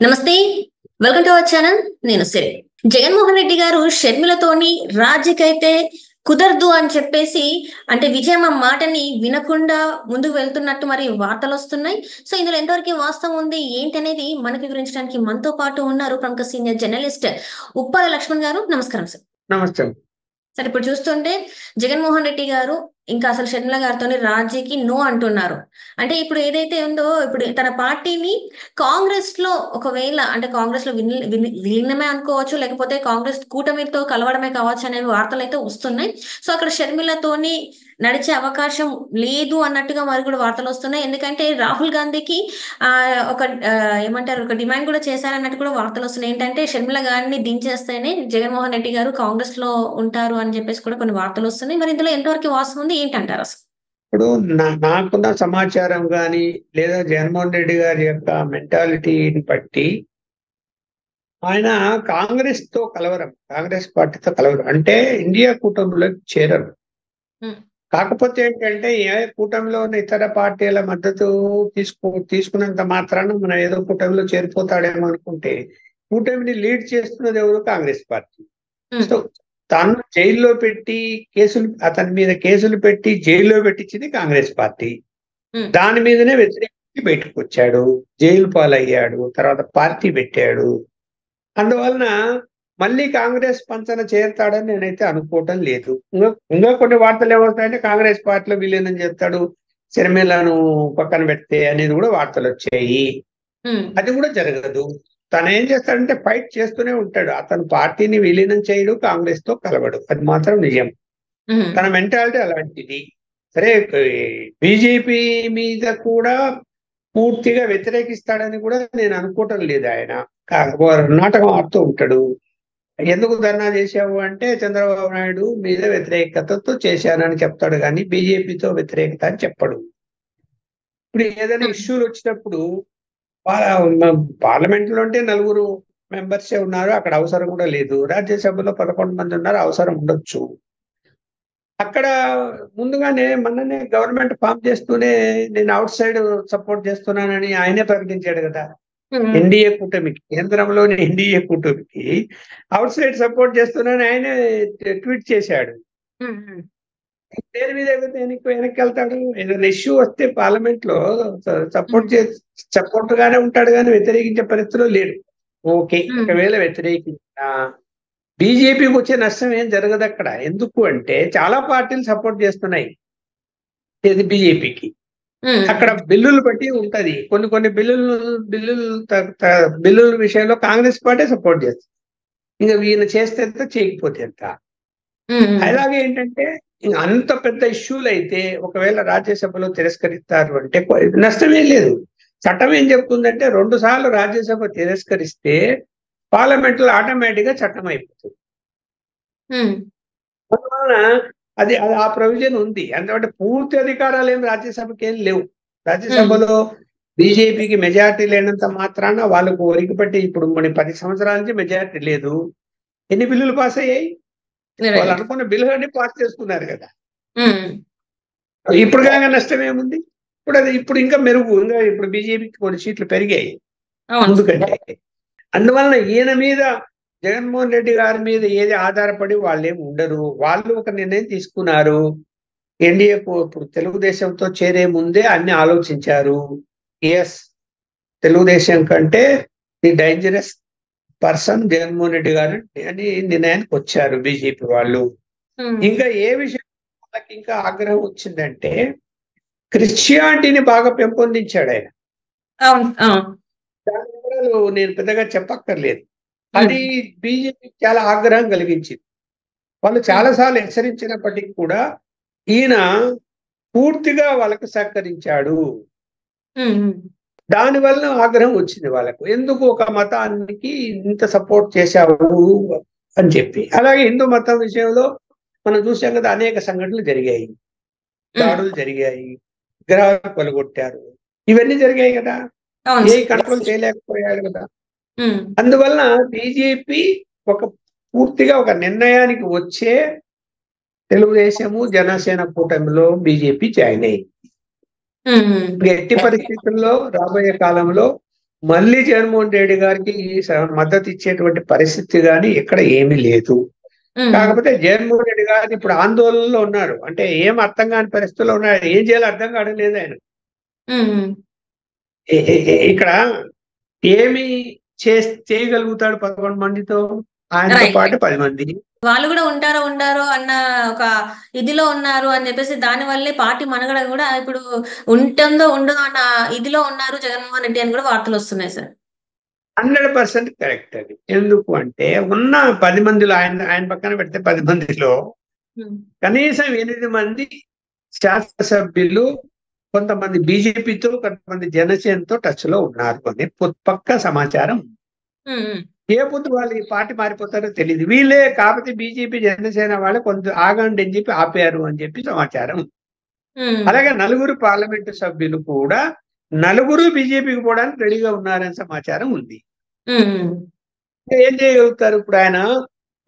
నమస్తే. Welcome to our channel. నేను సిరి. జగన్మోహన్ రెడ్డి గారు షర్మిలతోని రాజీకైతే కుదరదు అని చెప్పేసి అంటే విజయమ్మ మాటని వినకుండా ముందుకు వెళ్తున్నట్టు మరి వార్తలొస్తున్నాయి. సో, ఇందులో ఎంతవరకు వాస్తవం ఉంది, ఏంటి అనేది మనకి వివరించడానికి మనతో పాటు ఉన్నారు ప్రముఖ సీనియర్ జర్నలిస్ట్ ఉప్పాల లక్ష్మణ్ గారు. నమస్కారం సార్. నమస్తే. సరే, ఇప్పుడు చూస్తుంటే జగన్మోహన్ రెడ్డి గారు ఇంకా అసలు షర్మిల గారితోని రాజీకి నో అంటున్నారు. అంటే ఇప్పుడు ఏదైతే ఉందో ఇప్పుడు తన పార్టీని కాంగ్రెస్ లో ఒకవేళ అంటే కాంగ్రెస్ లో విలీనమే అనుకోవచ్చు, లేకపోతే కాంగ్రెస్ కూటమితో కలవడమే కావచ్చు అనే వార్తలు అయితే వస్తున్నాయి. సో అక్కడ షర్మిలతోని నడిచే అవకాశం లేదు అన్నట్టుగా మరి కూడా వార్తలు వస్తున్నాయి. ఎందుకంటే రాహుల్ గాంధీకి ఆ ఒక ఏమంటారు ఒక డిమాండ్ కూడా చేశారన్నట్టు కూడా వార్తలు వస్తున్నాయి. ఏంటంటే షర్మిల గారిని దించేస్తేనే జగన్మోహన్ రెడ్డి గారు కాంగ్రెస్ లో ఉంటారు అని చెప్పేసి కూడా కొన్ని వార్తలు వస్తున్నాయి. మరి ఇందులో ఎంతవరకు వాస్తవం ఉంది, ఏంటంటారు అసలు? ఇప్పుడు నాకున్న సమాచారం గాని లేదా జగన్మోహన్ రెడ్డి గారి యొక్క మెంటాలిటీని బట్టి ఆయన కాంగ్రెస్ పార్టీతో కలవరం అంటే ఇండియా కూటమిలోకి చేరరు. ఉమ్, కాకపోతే ఏంటంటే ఏ కూటమిలో ఉన్న ఇతర పార్టీల మద్దతు తీసుకున్నంత మాత్రాన మనం ఏదో కూటమిలో చేరిపోతాడేమో అనుకుంటే కూటమిని లీడ్ చేస్తున్నది ఎవరు? కాంగ్రెస్ పార్టీ. ఉమ్, సో తాను జైల్లో పెట్టి అతని మీద కేసులు పెట్టి జైల్లో పెట్టించింది కాంగ్రెస్ పార్టీ. ఉమ్, దాని మీదనే వ్యతిరేకించి బయటకు వచ్చాడు, జైలు పాలయ్యాడు, తర్వాత పార్టీ పెట్టాడు. అందువలన మళ్ళీ కాంగ్రెస్ పంచన చేరుతాడని నేనైతే అనుకోవటం లేదు. ఇంకా కొన్ని వార్తలు ఏమవుతాయంటే కాంగ్రెస్ పార్టీలో విలీనం చేస్తాడు, షర్మిలను పక్కన పెడితే అనేది కూడా వార్తలు వచ్చాయి. ఉమ్, అది కూడా జరగదు. తను ఏం చేస్తాడంటే ఫైట్ చేస్తూనే ఉంటాడు. అతను పార్టీని విలీనం చేయడు, కాంగ్రెస్ తో కలవడు, అది మాత్రం నిజం. ఉమ్, తన మెంటాలిటీ అలాంటిది. సరే, బీజేపీ మీద కూడా పూర్తిగా వ్యతిరేకిస్తాడని కూడా నేను అనుకోవటం లేదు. ఆయన నాటకం ఆడుతూ ఉంటాడు. ఎందుకు ధర్నా చేశావు అంటే చంద్రబాబు నాయుడు మీద వ్యతిరేకతతో చేశానని చెప్తాడు, కానీ బీజేపీతో వ్యతిరేకత అని చెప్పడు. ఇప్పుడు ఏదైనా ఇష్యూలు వచ్చినప్పుడు పార్లమెంట్ లో అంటే 4 మెంబర్సే ఉన్నారు, అక్కడ అవసరం కూడా లేదు. రాజ్యసభలో 11 మంది ఉన్నారు, అవసరం ఉండొచ్చు. అక్కడ ముందుగానే మొన్ననే గవర్నమెంట్ ఫామ్ చేస్తూనే నేను అవుట్ సైడ్ సపోర్ట్ చేస్తున్నానని ఆయనే ప్రకటించాడు కదా. ఎన్డీఏ కూటమికి, కేంద్రంలోని ఎన్డీఏ కూటమికి అవుట్ సైడ్ సపోర్ట్ చేస్తున్నానని ఆయనే ట్వీట్ చేశాడు. దేని మీద వెనక్కి వెళ్తాడు? ఏదైనా ఇష్యూ వస్తే పార్లమెంట్ లో సపోర్ట్ గానే ఉంటాడు, కానీ వ్యతిరేకించే పరిస్థితిలో లేడు. ఓకే, ఒకవేళ వ్యతిరేకించినా బీజేపీకి వచ్చే నష్టం ఏం జరగదు అక్కడ. ఎందుకు అంటే చాలా పార్టీలు సపోర్ట్ చేస్తున్నాయి ఇది బీజేపీకి. అక్కడ బిల్లులు బట్టి ఉంటది. కొన్ని బిల్లుల విషయంలో కాంగ్రెస్ పార్టీ సపోర్ట్ చేస్తుంది. ఇంకా ఈయన చేస్తే ఎంత, చేయకపోతే ఎంత. అలాగే ఏంటంటే అంత పెద్ద ఇష్యూలు అయితే ఒకవేళ రాజ్యసభలో తిరస్కరిస్తారు అంటే నష్టమే లేదు. చట్టం ఏం చెప్తుందంటే 2 సార్లు రాజ్యసభ తిరస్కరిస్తే పార్లమెంట్ లో ఆటోమేటిక్ గా చట్టం అయిపోతుంది. అందువలన అది ఆ ప్రొవిజన్ ఉంది. ఎందుకంటే పూర్తి అధికారాలు ఏం రాజ్యసభకి ఏం లేవు. రాజ్యసభలో బీజేపీకి మెజారిటీ లేనంత మాత్రాన వాళ్ళకు ఒరిగిపట్టి ఇప్పుడు మన 10 సంవత్సరాల నుంచి మెజారిటీ లేదు. ఎన్ని బిల్లులు పాస్ అయ్యాయి? వాళ్ళు అనుకున్న బిల్లు అన్ని పాస్ చేసుకున్నారు కదా. ఇప్పుడు కాగా నష్టం ఏముంది? ఇప్పుడు ఇంకా మెరుగు, ఇంకా ఇప్పుడు బీజేపీకి కొన్ని సీట్లు పెరిగాయి ముందుకంటే. అందువలన ఈయన మీద, జగన్మోహన్ రెడ్డి గారి మీద ఏది ఆధారపడి వాళ్ళేమి ఉండరు. వాళ్ళు ఒక నిర్ణయం తీసుకున్నారు. ఎన్డీఏకు ఇప్పుడు తెలుగుదేశంతో చేరే ముందే అన్ని ఆలోచించారు. ఎస్, తెలుగుదేశం కంటే the dangerous person Jaganmohan Reddy గారు అని నిర్ణయానికి వచ్చారు బీజేపీ వాళ్ళు. ఇంకా ఏ విషయం వాళ్ళకి ఇంకా ఆగ్రహం వచ్చిందంటే క్రిస్టియానిటీని బాగా పెంపొందించాడు ఆయన. దాని వివరాలు నేను పెద్దగా చెప్పక్కర్లేదు. అది బీజేపీ చాలా ఆగ్రహం కలిగించింది. వాళ్ళు చాలాసార్లు హెచ్చరించినప్పటికీ కూడా ఈయన పూర్తిగా వాళ్ళకు సహకరించాడు. దానివల్ల ఆగ్రహం వచ్చింది వాళ్ళకు. ఎందుకు ఒక మతానికి ఇంత సపోర్ట్ చేశావు అని చెప్పి. అలాగే హిందూ మతం విషయంలో మనం చూసాం కదా, అనేక సంఘటనలు జరిగాయి, దాడులు జరిగాయి, విగ్రహాలు కొలగొట్టారు, ఇవన్నీ జరిగాయి కదా. ఏ కంట్రోల్ చేయలేకపోయాడు కదా. అందువలన బీజేపీ పూర్తిగా ఒక నిర్ణయానికి వచ్చే తెలుగుదేశము జనసేన కూటమిలో బీజేపీ జాయిన్ అయింది. ఎట్టి పరిస్థితుల్లో రాబోయే కాలంలో మళ్ళీ జగన్మోహన్ రెడ్డి గారికి మద్దతు ఇచ్చేటువంటి పరిస్థితి కానీ ఇక్కడ ఏమీ లేదు. కాకపోతే జగన్మోహన్ రెడ్డి గారు ఇప్పుడు ఆందోళనలో ఉన్నారు. అంటే ఏం అర్థం కాని పరిస్థితుల్లో ఉన్నారు. ఏం చేయాలో అర్థం కావడం లేదు ఆయన. ఇక్కడ ఏమి చేయగలుగుతాడు 11 మందితో? ఆయనతో పాటు 10 మంది వాళ్ళు కూడా ఉంటారో అన్న ఒక ఇదిలో ఉన్నారు అని చెప్పేసి దాని వల్లే పార్టీ మనగడ కూడా ఇప్పుడు ఉంటుందో ఉండదో అన్న ఇదిలో ఉన్నారు జగన్మోహన్ రెడ్డి అని కూడా వార్తలు వస్తున్నాయి సార్. 100% కరెక్ట్ అది. ఎందుకు అంటే ఉన్న 10 మందిలో ఆయన పక్కన పెడితే 10 మందిలో కనీసం 8 మంది శాసనసభ్యులు కొంతమంది బీజేపీతో కొంతమంది జనసేనతో టచ్ లో ఉన్నారు అని పక్క సమాచారం. ఏ పొద్దు వాళ్ళు ఈ పార్టీ మారిపోతారో తెలియదు. వీళ్ళే కాకపోతే బీజేపీ జనసేన వాళ్ళు కొంత ఆగండి అని చెప్పి ఆపారు అని చెప్పి సమాచారం. అలాగే 4 పార్లమెంటు సభ్యులు కూడా 4 బీజేపీకి పోవడానికి రెడీగా ఉన్నారని సమాచారం ఉంది. ఏం చేయగలుగుతారు ఇప్పుడు ఆయన?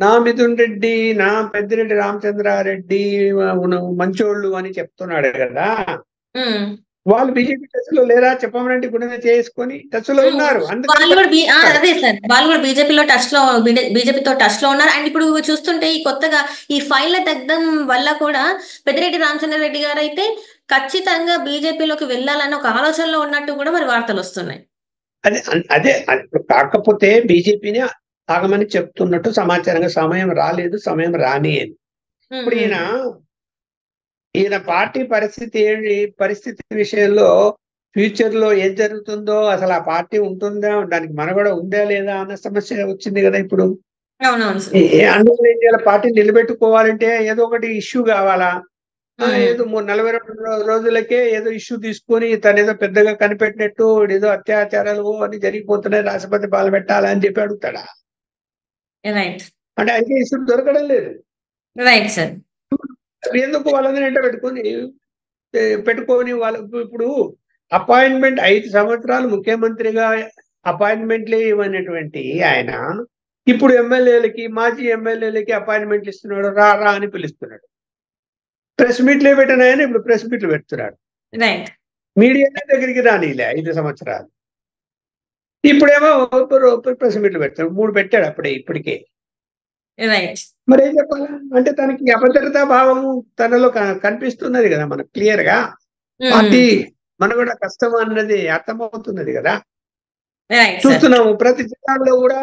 నా మిథున్ రెడ్డి, నా పెద్దిరెడ్డి రామచంద్రారెడ్డి మంచోళ్ళు అని చెప్తున్నాడు కదా. వాళ్ళు బీజేపీ టచ్ లో లేరా? చెప్పమనంటే గుండె చేసుకొని టచ్ లో ఉన్నారు. వాళ్ళు కూడా బీజేపీలో టచ్ లో బీజేపీతో టచ్ లో ఉన్నారు. అండ్ ఇప్పుడు చూస్తుంటే ఈ కొత్తగా ఈ ఫైళ్ల తగ్గడం వల్ల కూడా పెద్దిరెడ్డి రామచంద్రారెడ్డి గారు అయితే ఖచ్చితంగా బీజేపీలోకి వెళ్ళాలన్న ఒక ఆలోచనలో ఉన్నట్టు కూడా మరి వార్తలు వస్తున్నాయి. అదే కాకపోతే బీజేపీని ఆగమని చెప్తున్నట్టు సమాచారంగా సమయం రాలేదు, సమయం రాని అని. ఇప్పుడు ఈయన పార్టీ పరిస్థితి విషయంలో ఫ్యూచర్ లో ఏం జరుగుతుందో, అసలు ఆ పార్టీ ఉంటుందా, దానికి మనగడ ఉందా లేదా అన్న సమస్య వచ్చింది కదా ఇప్పుడు. అందులో ఏం చేయాలి? పార్టీ నిలబెట్టుకోవాలంటే ఏదో ఒకటి ఇష్యూ కావాలా? ఏదో 42 రోజులకే ఏదో ఇష్యూ తీసుకొని తనేదో పెద్దగా కనిపెట్టినట్టు ఏదో అత్యాచారాలు అని జరిగిపోతున్నాయి, రాష్ట్రపతి పాలన పెట్టాలని చెప్పి అడుగుతాడా? అంటే అయితే ఇష్యూ దొరకడం లేదు. ఎందుకు వాళ్ళని వెంట పెట్టుకొని వాళ్ళకు ఇప్పుడు అపాయింట్మెంట్ 5 సంవత్సరాలు ముఖ్యమంత్రిగా అపాయింట్మెంట్లే ఇవ్వనటువంటి ఆయన ఇప్పుడు ఎమ్మెల్యేలకి, మాజీ ఎమ్మెల్యేలకి అపాయింట్మెంట్లు ఇస్తున్నాడు. రా అని పిలుస్తున్నాడు. ప్రెస్ మీట్లే పెట్టిన ఆయన ఇప్పుడు ప్రెస్ మీట్లు పెడుతున్నాడు. మీడియా దగ్గరికి రానిలే 5 సంవత్సరాలు. ఇప్పుడేమో ప్రెస్ మీట్లు పెడతాడు. 3 పెట్టాడు అప్పుడే ఇప్పటికే. మరి ఏం చెప్పాలా? అంటే తనకి అభద్రతా భావము తనలో కనిపిస్తున్నది కదా మనకు క్లియర్ గా. పార్టీ మన కూడా కష్టం అన్నది అర్థమవుతున్నది కదా. చూస్తున్నాము ప్రతి జిల్లాలో కూడా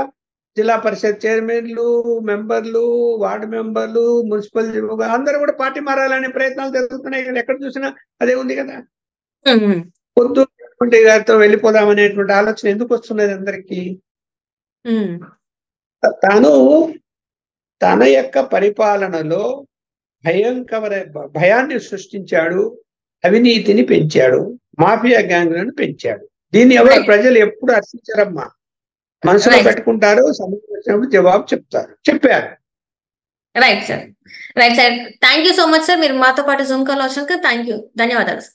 జిల్లా పరిషత్ చైర్మన్లు, మెంబర్లు, వార్డు మెంబర్లు, మున్సిపల్ అందరూ కూడా పార్టీ మారాలనే ప్రయత్నాలు జరుగుతున్నాయి కదా. ఎక్కడ చూసినా అదే ఉంది కదా. పొద్దు గారితో వెళ్ళిపోదామనేటువంటి ఆలోచన ఎందుకు వస్తున్నది అందరికీ? తన యొక్క పరిపాలనలో భయాన్ని సృష్టించాడు, అవినీతిని పెంచాడు, మాఫియా గ్యాంగ్లను పెంచాడు. దీన్ని ఎవరు ప్రజలు ఎప్పుడు హర్షించరమ్మా. మనసులో పెట్టుకుంటారు, సమయం వచ్చినప్పుడు జవాబు చెప్పారు. Right sir. Thank you so much sir. మీరు మాతో పాటు జూమ్ కాల్ వచ్చినందుకు ధన్యవాదాలు.